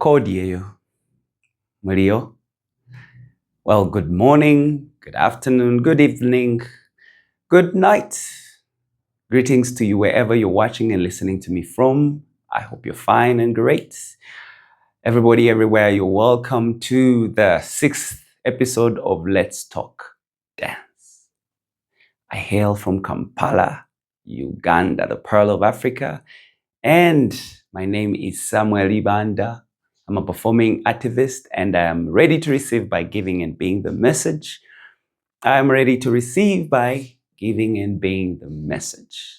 Akodieyo. Mario. Well, good morning, good afternoon, good evening, good night. Greetings to you wherever you're watching and listening to me from. I hope you're fine and great. Everybody, everywhere, you're welcome to the 6th episode of Let's Talk Dance. I hail from Kampala, Uganda, the Pearl of Africa, and my name is Samuel Ibanda. I'm a performing activist and I am ready to receive by giving and being the message. I am ready to receive by giving and being the message.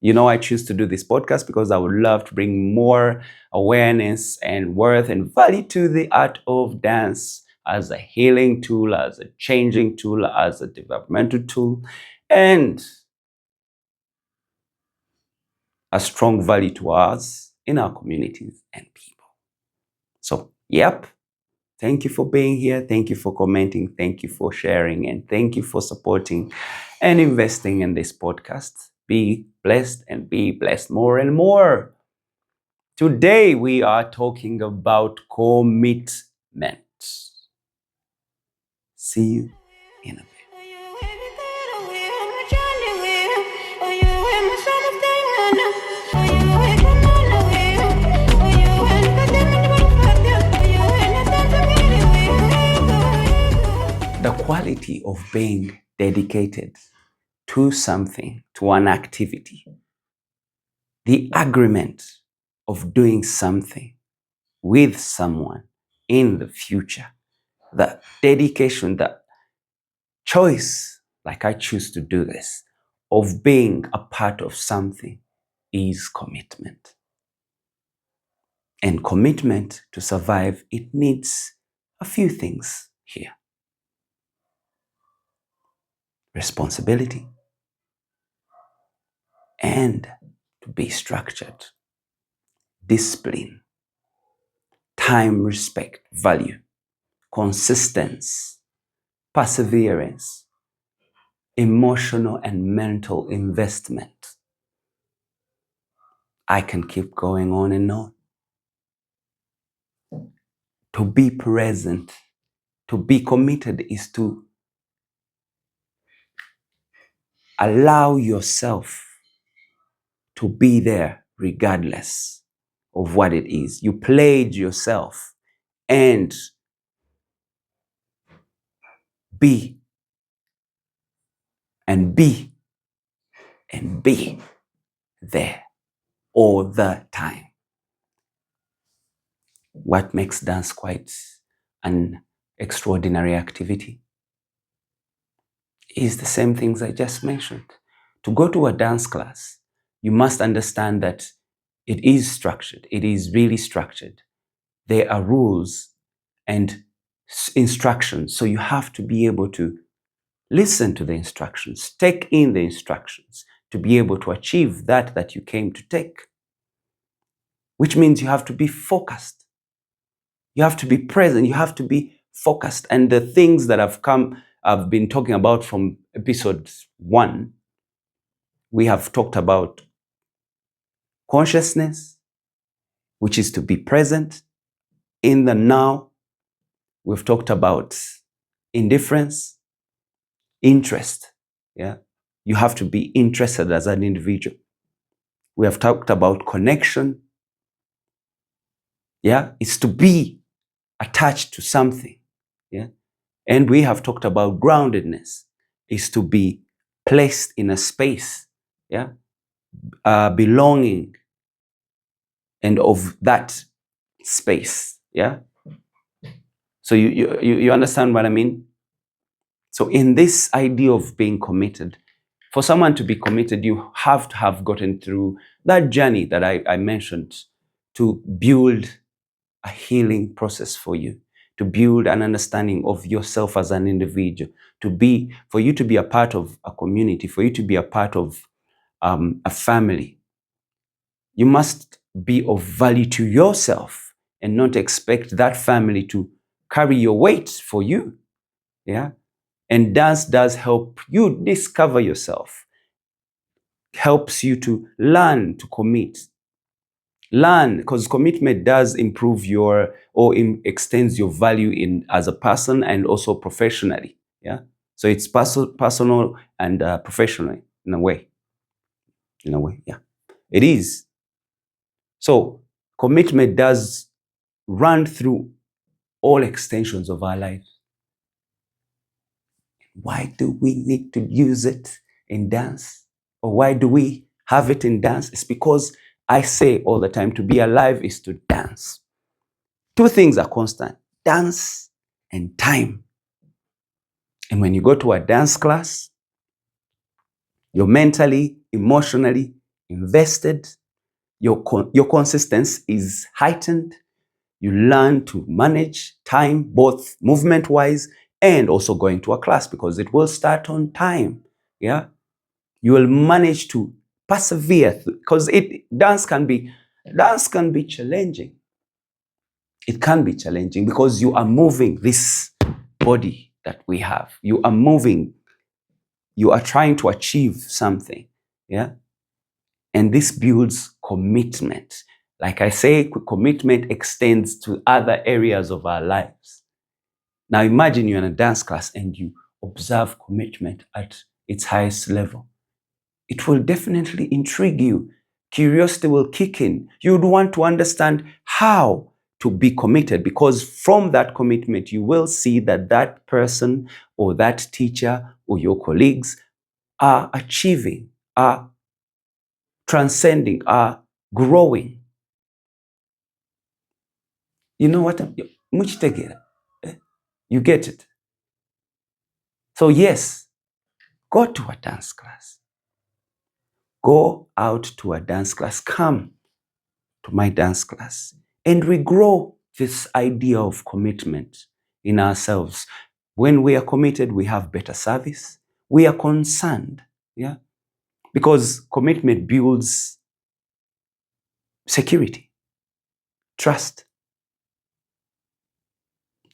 You know, I choose to do this podcast because I would love to bring more awareness and worth and value to the art of dance as a healing tool, as a changing tool, as a developmental tool, and a strong value to us in our communities and people. So, yep. Thank you for being here. Thank you for commenting. Thank you for sharing. And thank you for supporting and investing in this podcast. Be blessed and be blessed more and more. Today, we are talking about commitment. See you in a bit. The quality of being dedicated to something, to an activity, the agreement of doing something with someone in the future, the dedication, the choice, like I choose to do this, of being a part of something is commitment. And commitment to survive, it needs a few things here. Responsibility and to be structured, discipline, time, respect, value, consistency, perseverance, emotional and mental investment. I can keep going on and on. To be present, to be committed is to allow yourself to be there regardless of what it is. You pledge yourself and be and be and be there all the time. What makes dance quite an extraordinary activity is the same things I just mentioned. To go to a dance class, you must understand that it is structured. It is really structured. There are rules and instructions. So you have to be able to listen to the instructions, take in the instructions to be able to achieve that you came to take. Which means you have to be focused. You have to be present. You have to be focused. And the things that I've been talking about from episode 1, we have talked about consciousness, which is to be present in the now. We've talked about indifference, interest. Yeah, you have to be interested as an individual. We have talked about connection. Yeah, it's to be attached to something. Yeah, and we have talked about groundedness, is to be placed in a space. Yeah, belonging and of that space. Yeah. So you understand what I mean? So in this idea of being committed, for someone to be committed, you have to have gotten through that journey that I mentioned to build a healing process for you, to build an understanding of yourself as an individual, for you to be a part of a community, for you to be a part of a family. You must be of value to yourself and not expect that family to carry your weight for you. Yeah. And dance does help you discover yourself, helps you to learn to commit, learn, because commitment does improve your, or extends your value in as a person and also professionally. Yeah. So it's personal and professional in a way. In a way, yeah, it is. So commitment does run through all extensions of our lives. Why do we need to use it in dance? Or why do we have it in dance? It's because I say all the time, to be alive is to dance. Two things are constant: dance and time. And when you go to a dance class, you're mentally, emotionally invested. Your consistency is heightened. You learn to manage time, both movement-wise and also going to a class, because it will start on time. Yeah, you will manage to persevere, because dance can be challenging. It can be challenging because you are moving this body that we have. You are moving. You are trying to achieve something. Yeah, and this builds commitment. Like I say, commitment extends to other areas of our lives. Now imagine you're in a dance class and you observe commitment at its highest level. It will definitely intrigue you. Curiosity will kick in. You would want to understand how to be committed, because from that commitment, you will see that that person or that teacher or your colleagues are achieving, are transcending, are growing. You know what? You get it. So yes, go to a dance class. Go out to a dance class. Come to my dance class. And we grow this idea of commitment in ourselves. When we are committed, we have better service. We are concerned. Yeah. Because commitment builds security, trust.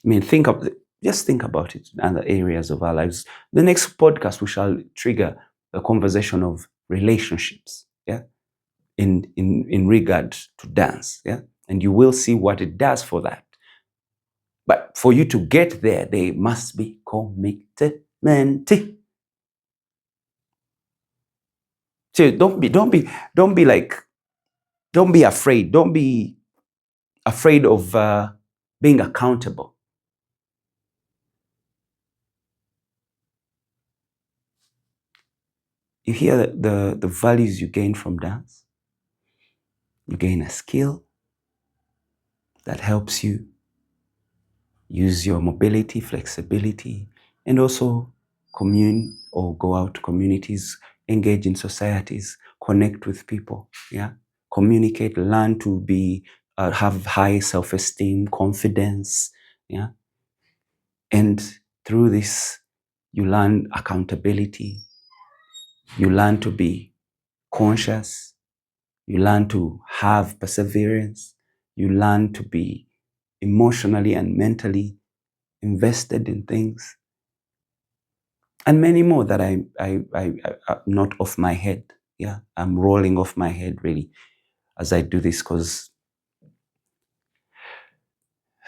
I mean, just think about it in other areas of our lives. The next podcast, we shall trigger a conversation of relationships. Yeah. In regard to dance. Yeah. And you will see what it does for that. But for you to get there, they must be committed. So don't be afraid. Don't be afraid of being accountable. You hear the values you gain from dance. You gain a skill that helps you use your mobility, flexibility, and also commune or go out to communities, engage in societies, connect with people, yeah, communicate, learn to be, have high self-esteem, confidence, yeah, and through this, you learn accountability, you learn to be conscious, you learn to have perseverance, you learn to be emotionally and mentally invested in things, and many more that I'm not off my head. Yeah, I'm rolling off my head really as I do this, because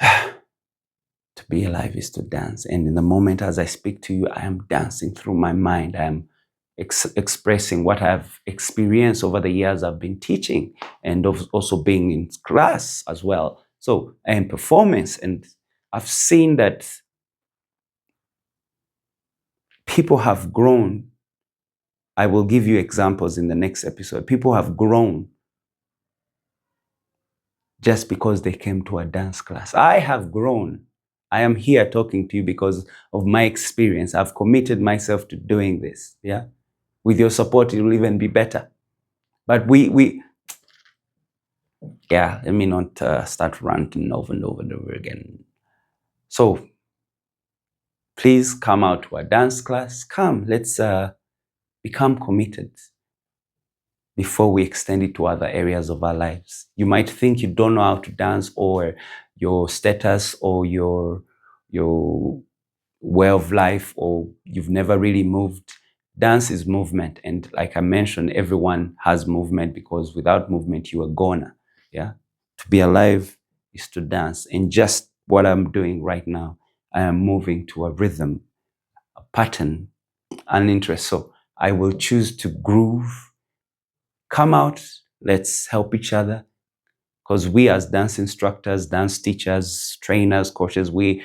to be alive is to dance. And in the moment as I speak to you, I am dancing through my mind. I am expressing what I've experienced over the years I've been teaching, and also being in class as well. So, and performance. And I've seen that people have grown. I will give you examples in the next episode. People have grown just because they came to a dance class. I have grown. I am here talking to you because of my experience. I've committed myself to doing this. Yeah. With your support, it will even be better. But yeah, let me not start ranting over and over and over again. So please come out to a dance class. Come, let's become committed before we extend it to other areas of our lives. You might think you don't know how to dance, or your status, or your way of life, or you've never really moved. Dance is movement. And like I mentioned, everyone has movement, because without movement, you are goner. Yeah. To be alive is to dance. And just what I'm doing right now, I am moving to a rhythm, a pattern, an interest. So I will choose to groove. Come out, let's help each other. Because we as dance instructors, dance teachers, trainers, coaches, we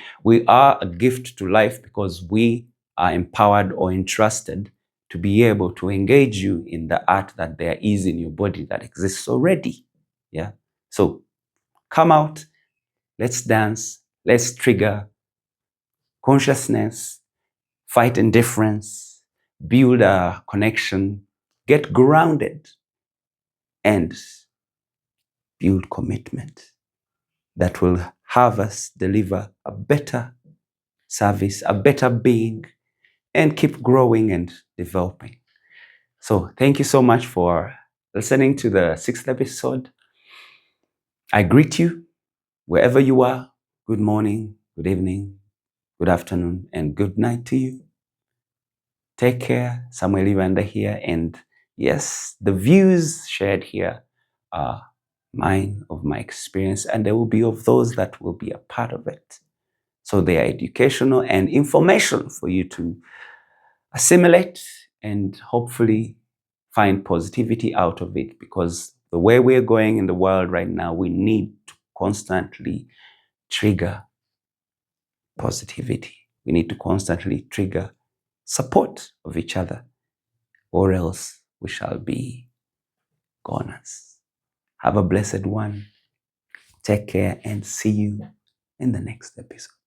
are a gift to life because we are empowered or entrusted to be able to engage you in the art that there is in your body that exists already. Yeah. So come out, let's dance, let's trigger consciousness, fight indifference, build a connection, get grounded, and build commitment that will have us deliver a better service, a better being, and keep growing and developing. So thank you so much for listening to the 6th episode. I greet you wherever you are. Good morning, good evening, good afternoon, and good night to you. Take care. Samuel Ibanda here. And yes, the views shared here are mine, of my experience, and there will be of those that will be a part of it. So they are educational and information for you to assimilate and hopefully find positivity out of it, because the way we're going in the world right now, we need to constantly trigger positivity. We need to constantly trigger support of each other, or else we shall be goners. Have a blessed one. Take care and see you in the next episode.